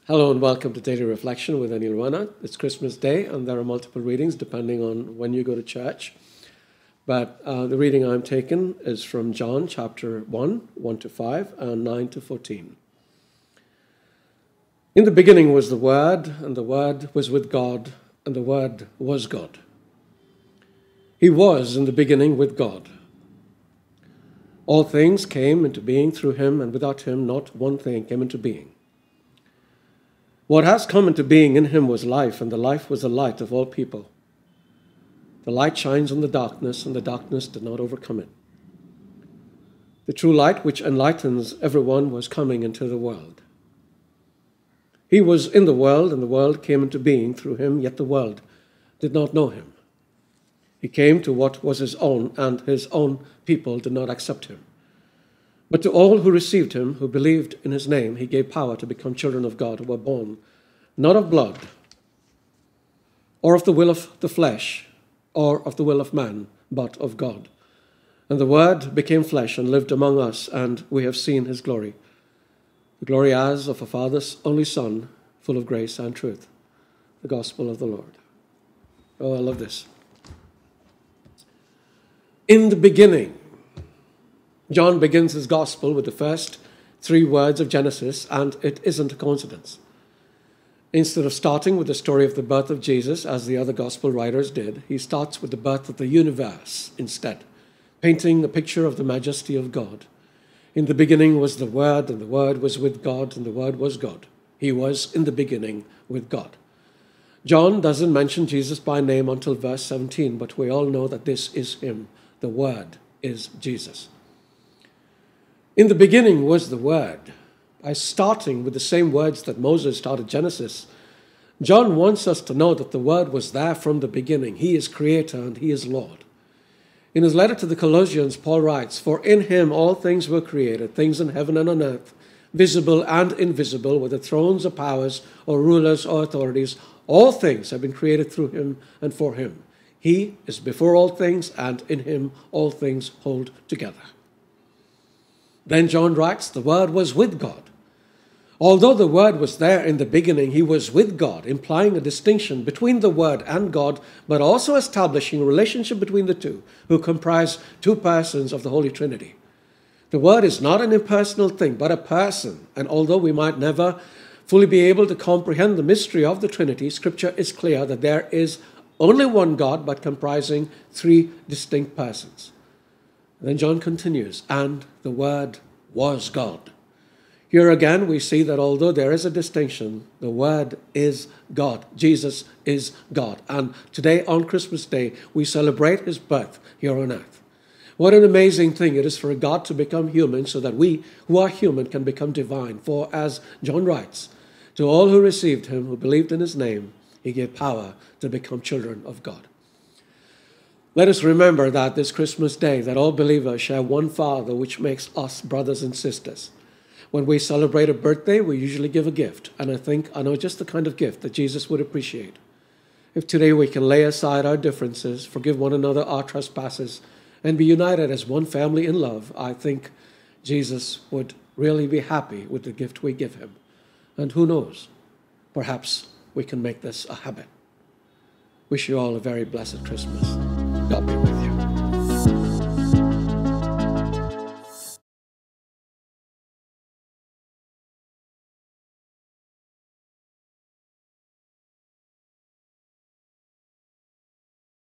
Hello and welcome to Daily Reflection with Aneel Aranha. It's Christmas Day and there are multiple readings depending on when you go to church. But the reading I'm taking is from John chapter 1, 1 to 5 and 9 to 14. In the beginning was the Word, and the Word was with God, and the Word was God. He was in the beginning with God. All things came into being through him, and without him not one thing came into being. What has come into being in him was life, and the life was the light of all people. The light shines on the darkness, and the darkness did not overcome it. The true light which enlightens everyone was coming into the world. He was in the world, and the world came into being through him, yet the world did not know him. He came to what was his own, and his own people did not accept him. But to all who received him, who believed in his name, he gave power to become children of God, who were born not of blood, or of the will of the flesh, or of the will of man, but of God. And the Word became flesh and lived among us, and we have seen his glory. The glory as of a Father's only Son, full of grace and truth. The gospel of the Lord. Oh, I love this. In the beginning. John begins his gospel with the first 3 words of Genesis, and it isn't a coincidence. Instead of starting with the story of the birth of Jesus, as the other gospel writers did, he starts with the birth of the universe instead, painting a picture of the majesty of God. In the beginning was the Word, and the Word was with God, and the Word was God. He was in the beginning with God. John doesn't mention Jesus by name until verse 17, but we all know that this is him. The Word is Jesus. In the beginning was the Word. By starting with the same words that Moses started Genesis, John wants us to know that the Word was there from the beginning. He is Creator and he is Lord. In his letter to the Colossians, Paul writes, "For in him all things were created, things in heaven and on earth, visible and invisible, whether thrones or powers or rulers or authorities. All things have been created through him and for him. He is before all things, and in him all things hold together." Then John writes, the Word was with God. Although the Word was there in the beginning, he was with God, implying a distinction between the Word and God, but also establishing a relationship between the two, who comprise 2 persons of the Holy Trinity. The Word is not an impersonal thing, but a person. And although we might never fully be able to comprehend the mystery of the Trinity, Scripture is clear that there is only one God, but comprising 3 distinct persons. Then John continues, and the Word was God. Here again, we see that although there is a distinction, the Word is God. Jesus is God. And today, on Christmas Day, we celebrate his birth here on earth. What an amazing thing it is for God to become human so that we who are human can become divine. For as John writes, to all who received him, who believed in his name, he gave power to become children of God. Let us remember that this Christmas Day, that all believers share one Father, which makes us brothers and sisters. When we celebrate a birthday, we usually give a gift. And I know just the kind of gift that Jesus would appreciate. If today we can lay aside our differences, forgive one another our trespasses, and be united as one family in love, I think Jesus would really be happy with the gift we give him. And who knows, perhaps we can make this a habit. Wish you all a very blessed Christmas. God be with you.